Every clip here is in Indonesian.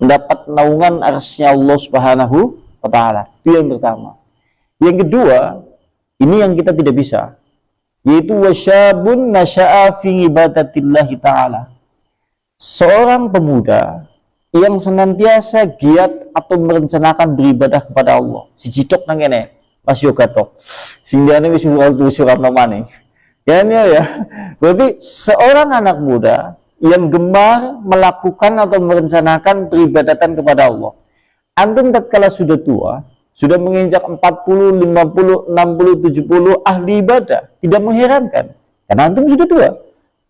mendapat naungan arsy-Nya Allah Subhanahu wa Ta'ala. Itu yang pertama. Yang kedua, ini yang kita tidak bisa, yaitu wasyabun nasya'a fi ibadatillahi ta'ala. Seorang pemuda yang senantiasa giat atau merencanakan beribadah kepada Allah. Si cidok nang kene, pas yo gatok. Sing diane wis surapno maning. Ya. Berarti seorang anak muda yang gemar melakukan atau merencanakan peribadatan kepada Allah. Antum tatkala sudah tua, sudah menginjak 40, 50, 60, 70 ahli ibadah, tidak mengherankan karena antum sudah tua.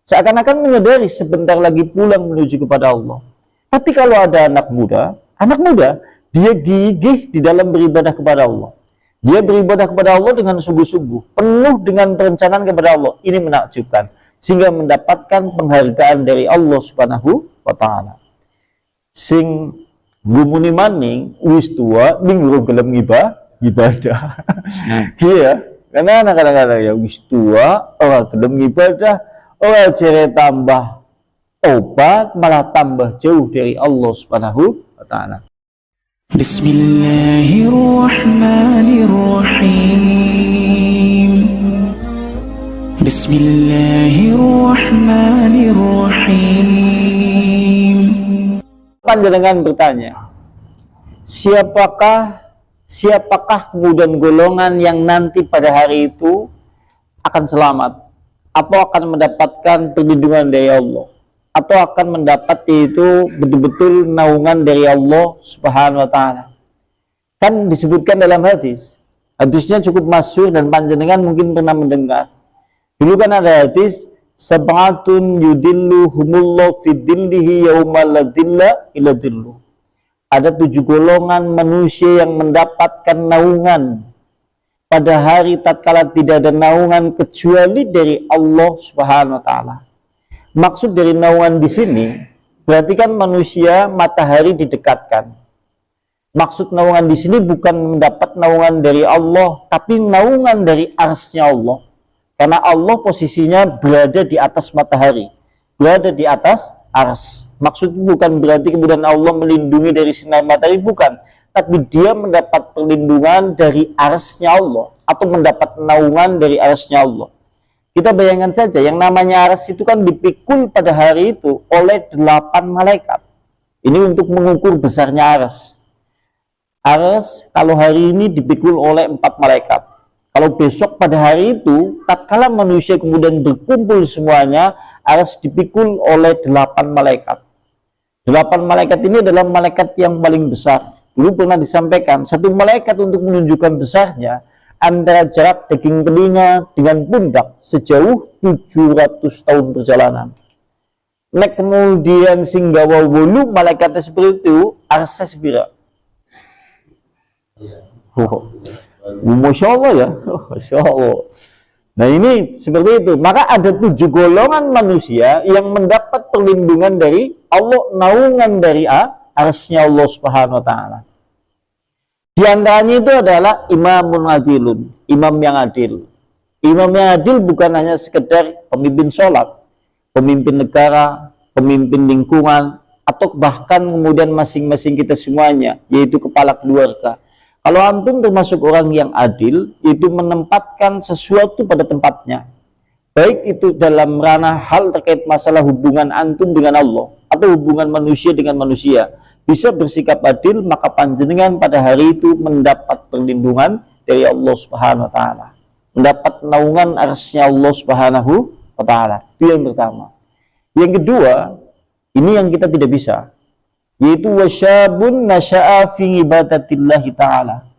Seakan-akan menyadari sebentar lagi pulang menuju kepada Allah. Tapi kalau ada anak muda, dia gigih di dalam beribadah kepada Allah. Dia beribadah kepada Allah dengan sungguh-sungguh, penuh dengan perencanaan kepada Allah. Ini menakjubkan, sehingga mendapatkan penghargaan dari Allah Subhanahu wa Ta'ala. Sing gumuni maning wis tua ning urung gelem ibadah. Iya, karena anak-anak ya wis tua ora gelem ibadah, ora jere tambah tobat, malah tambah jauh dari Allah Subhanahu wa Ta'ala. Bismillahirrahmanirrahim. Bismillahirrahmanirrahim. Panjenengan bertanya, siapakah kemudian golongan yang nanti pada hari itu akan selamat atau akan mendapatkan perlindungan dari Allah, atau akan mendapat yaitu betul-betul naungan dari Allah Subhanahu wa Ta'ala. Kan disebutkan dalam hadisnya cukup masyhur dan panjenengan mungkin pernah mendengar. Dulu kan ada hadis, sab'atun yudilluhumullahu fi dhillihi yauma la dhilla illa dhilluh. Ada 7 golongan manusia yang mendapatkan naungan pada hari tatkala tidak ada naungan kecuali dari Allah Subhanahu wa Ta'ala. Maksud dari naungan di sini berarti kan manusia matahari didekatkan. Maksud naungan di sini bukan mendapat naungan dari Allah, tapi naungan dari arsy-Nya Allah. Karena Allah posisinya berada di atas matahari, berada di atas ars. Maksudnya bukan berarti kemudian Allah melindungi dari sinar matahari, bukan. Tapi dia mendapat perlindungan dari arsy-Nya Allah, atau mendapat naungan dari arsy-Nya Allah. Kita bayangkan saja, yang namanya arsy itu kan dipikul pada hari itu oleh 8 malaikat. Ini untuk mengukur besarnya arsy. Arsy kalau hari ini dipikul oleh 4 malaikat. Kalau besok pada hari itu, tatkala manusia kemudian berkumpul semuanya, arsy dipikul oleh 8 malaikat. 8 malaikat ini adalah malaikat yang paling besar. Dulu pernah disampaikan, satu malaikat untuk menunjukkan besarnya, antara jarak daging telinga dengan pundak sejauh 700 tahun perjalanan. Nek kemudian singgawa wulu malaikatnya seperti itu, arsy sepira. Masya Allah ya, Masya Allah. Nah ini seperti itu. Maka ada 7 golongan manusia yang mendapat perlindungan dari Allah, naungan dari arsy-Nya Allah Subhanahu wa Ta'ala. Di antaranya itu adalah imamun adilun, imam yang adil. Imam yang adil bukan hanya sekedar pemimpin sholat, pemimpin negara, pemimpin lingkungan, atau bahkan kemudian masing-masing kita semuanya, yaitu kepala keluarga. Kalau antum termasuk orang yang adil, itu menempatkan sesuatu pada tempatnya. Baik itu dalam ranah hal terkait masalah hubungan antum dengan Allah, atau hubungan manusia dengan manusia. Bisa bersikap adil, maka panjenengan pada hari itu mendapat perlindungan dari Allah Subhanahu wa Ta'ala, mendapat naungan arsy-Nya Allah Subhanahu wa Ta'ala. Itu yang pertama. Yang kedua, ini yang kita tidak bisa, yaitu wasyabun nasya'a fi ibadatillahi ta'ala.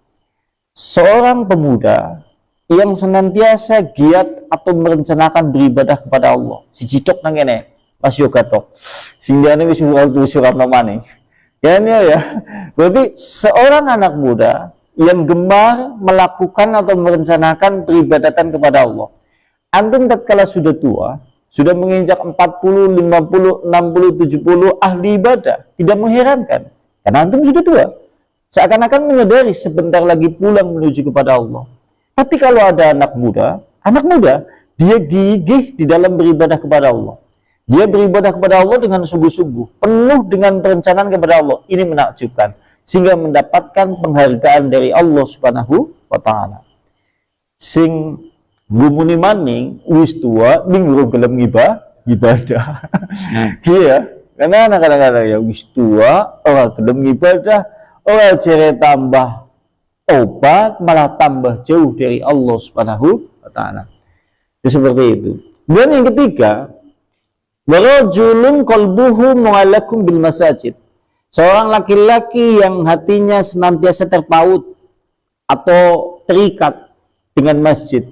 Seorang pemuda yang senantiasa giat atau merencanakan beribadah kepada Allah. Si cidok nang kene, pas yo gatok. Sing diane wis surapno maning. Ya. Berarti seorang anak muda yang gemar melakukan atau merencanakan peribadatan kepada Allah. Antum tatkala sudah tua, sudah menginjak 40, 50, 60, 70 ahli ibadah, tidak mengherankan karena antum sudah tua. Seakan-akan menyadari sebentar lagi pulang menuju kepada Allah. Tapi kalau ada anak muda, dia gigih di dalam beribadah kepada Allah. Dia beribadah kepada Allah dengan sungguh-sungguh, penuh dengan perencanaan kepada Allah. Ini menakjubkan, sehingga mendapatkan penghargaan dari Allah Subhanahu wa taala. Sing gumuni maning wis tua ning gelem ibadah. Iya, karena kadang-kadang ya wis tua ora gelem ibadah, ora jere tambah obat malah tambah jauh dari Allah Subhanahu wa taala. Seperti itu. Dan yang ketiga, warajulun qalbuhu mu'allakum bil masajid. Seorang laki-laki yang hatinya senantiasa terpaut atau terikat dengan masjid.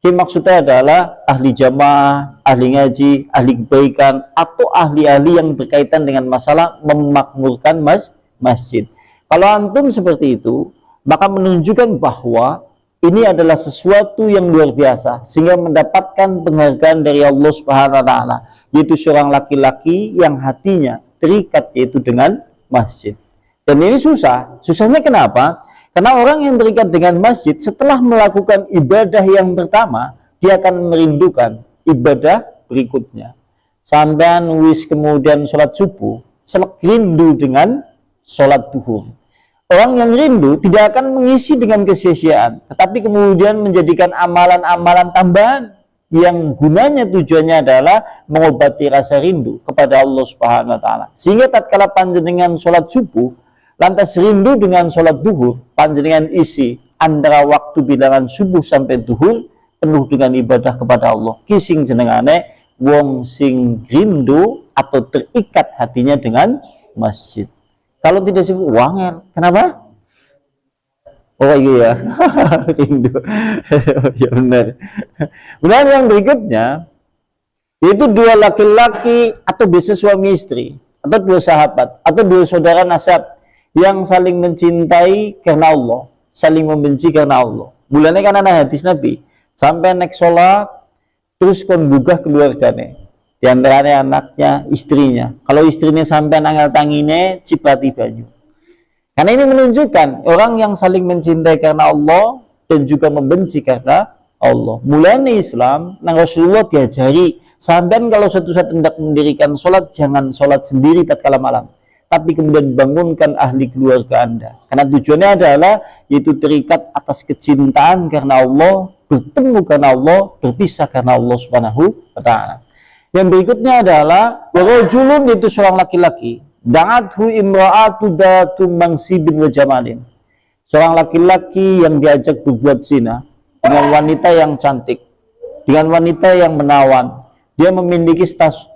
Ini maksudnya adalah ahli jamaah, ahli ngaji, ahli kebaikan, atau ahli-ahli yang berkaitan dengan masalah memakmurkan masjid. Kalau antum seperti itu, maka menunjukkan bahwa ini adalah sesuatu yang luar biasa, sehingga mendapatkan penghargaan dari Allah Subhanahu wa taala, yaitu seorang laki-laki yang hatinya terikat yaitu dengan masjid. Dan ini susah. Susahnya kenapa? Karena orang yang terikat dengan masjid setelah melakukan ibadah yang pertama, dia akan merindukan ibadah berikutnya. Sampai wis kemudian sholat subuh, selek rindu dengan sholat duhur. Orang yang rindu tidak akan mengisi dengan kesia-siaan, tetapi kemudian menjadikan amalan-amalan tambahan yang gunanya tujuannya adalah mengobati rasa rindu kepada Allah Subhanahu wa taala. Sehingga tatkala panjenengan sholat subuh, lantas rindu dengan sholat duhur, panjenengan isi antara waktu bilangan subuh sampai duhur penuh dengan ibadah kepada Allah. Kising jenengane wong sing rindu atau terikat hatinya dengan masjid. Kalau tidak sibuk, wangel. Kenapa? Oh iya, rindu. Ya benar. Kemudian yang berikutnya, itu dua laki-laki atau bisa suami istri, atau dua sahabat, atau dua saudara nasab yang saling mencintai karena Allah, saling membenci karena Allah. Mulanya kan ada hadis Nabi, sampai nek sholat, terus kon gugah keluarganya. Di antaranya anaknya, istrinya. Kalau istrinya sampai nangal tangine, ciprati banyu. Karena ini menunjukkan orang yang saling mencintai karena Allah dan juga membenci karena Allah. Mulanya Islam, nang Rasulullah diajari, sampai kalau suatu saat hendak mendirikan sholat, jangan sholat sendiri tatkala malam, tapi kemudian bangunkan ahli keluarga Anda. Karena tujuannya adalah yaitu terikat atas kecintaan karena Allah, bertemu karena Allah, berpisah karena Allah Subhanahu wa taala. Yang berikutnya adalah warajulun, itu seorang laki-laki, da'athu imra'atu datu mangsibin wa jamalin. Seorang laki-laki yang diajak berbuat zina dengan wanita yang cantik, dengan wanita yang menawan. Dia memiliki status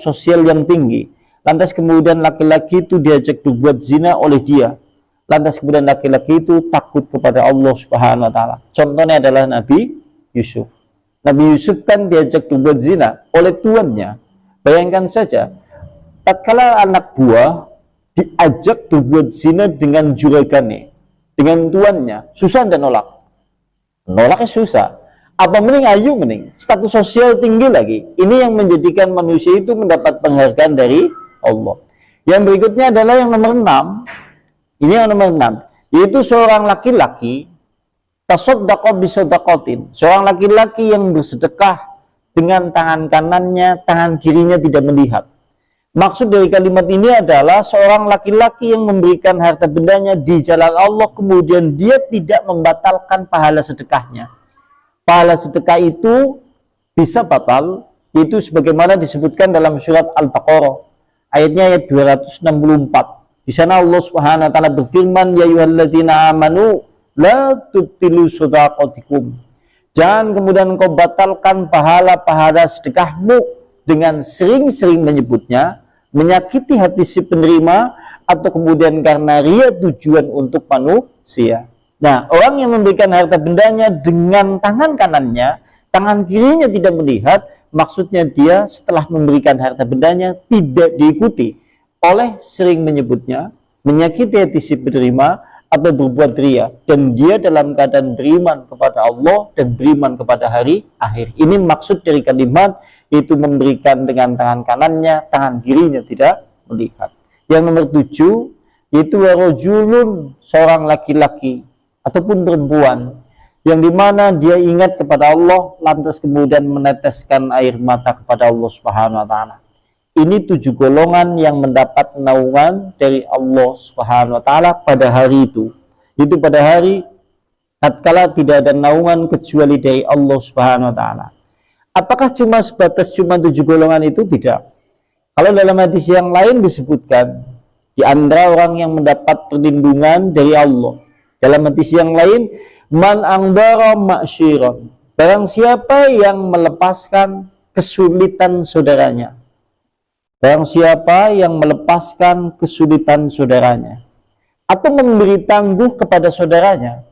sosial yang tinggi. Lantas kemudian laki-laki itu diajak berbuat zina oleh dia. Lantas kemudian laki-laki itu takut kepada Allah Subhanahu wa taala. Contohnya adalah Nabi Yusuf. Nabi Yusuf kan diajak berbuat zina oleh tuannya. Bayangkan saja, tatkala anak buah diajak berbuat zina dengan juragane, dengan tuannya, susah dan nolak. Nolaknya susah. Apa mending ayu mending, status sosial tinggi lagi. Ini yang menjadikan manusia itu mendapat penghargaan dari Allah. Yang berikutnya adalah yang nomor 6. Ini yang nomor 6, yaitu seorang laki-laki tasaddaqa bisadaqatin, seorang laki-laki yang bersedekah dengan tangan kanannya, tangan kirinya tidak melihat. Maksud dari kalimat ini adalah seorang laki-laki yang memberikan harta bendanya di jalan Allah, kemudian dia tidak membatalkan pahala sedekahnya. Pahala sedekah itu bisa batal, itu sebagaimana disebutkan dalam surat Al-Baqarah, ayatnya ayat 264. Di sana Allah Subhanahu wa taala berfirman, ya ayyuhalladzina amanu la tubtilu shadaqatikum. Jangan kemudian engkau batalkan pahala-pahala sedekahmu dengan sering-sering menyebutnya, menyakiti hati si penerima, atau kemudian karena ria tujuan untuk manusia. Nah, orang yang memberikan harta bendanya dengan tangan kanannya, tangan kirinya tidak melihat, maksudnya dia setelah memberikan harta bendanya tidak diikuti oleh sering menyebutnya, menyakiti hati si penerima, atau berbuat ria, dan dia dalam keadaan beriman kepada Allah dan beriman kepada hari akhir. Ini maksud dari kalimat, itu memberikan dengan tangan kanannya, tangan kirinya tidak melihat. Yang nomor 7, yaitu warajulun, seorang laki-laki ataupun perempuan yang dimana dia ingat kepada Allah, lantas kemudian meneteskan air mata kepada Allah Subhanahu wa Ta'ala. Ini 7 golongan yang mendapat naungan dari Allah Subhanahu wa Ta'ala pada hari itu. Itu pada hari tatkala tidak ada naungan kecuali dari Allah Subhanahu wa Ta'ala. Apakah cuma sebatas 7 golongan itu? Tidak. Kalau dalam hadis yang lain disebutkan, di antara orang yang mendapat perlindungan dari Allah, dalam hadis yang lain, man angdara ma'syiran, barang siapa yang melepaskan kesulitan saudaranya, barang siapa yang melepaskan kesulitan saudaranya, atau memberi tangguh kepada saudaranya,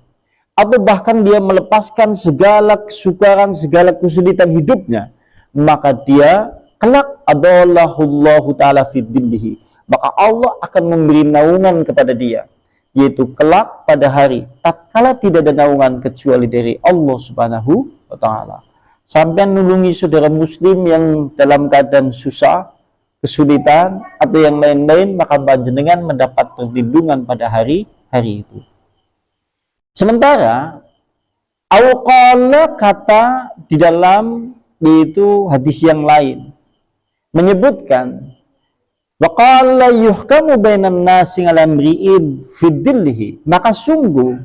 atau bahkan dia melepaskan segala kesukaran, segala kesulitan hidupnya, maka dia kelak adallahullahu ta'ala fiddillihi, maka Allah akan memberi naungan kepada dia, yaitu kelak pada hari tatkala tidak ada naungan kecuali dari Allah Subhanahu wa Ta'ala. Sampai nulungi saudara muslim yang dalam keadaan susah, kesulitan, atau yang lain-lain, maka panjenengan mendapat perlindungan pada hari itu. Sementara awqala kata di dalam yaitu hadis yang lain menyebutkan waqala yuhkamu bainan nasi ala mri'in fiddillihi, maka sungguh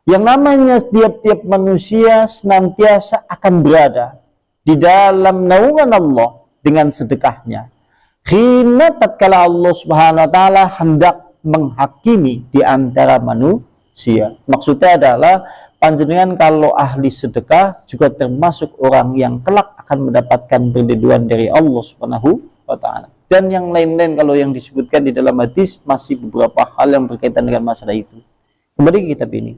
yang namanya setiap manusia senantiasa akan berada di dalam naungan Allah dengan sedekahnya. Khina tatkala Allah Subhanahu wa Ta'ala hendak menghakimi di antara manusia. Maksudnya adalah panjenengan kalau ahli sedekah juga termasuk orang yang kelak akan mendapatkan perlindungan dari Allah Subhanahu wa Ta'ala. Dan yang lain-lain kalau yang disebutkan di dalam hadis masih beberapa hal yang berkaitan dengan masalah itu. Kembali ke kitab ini.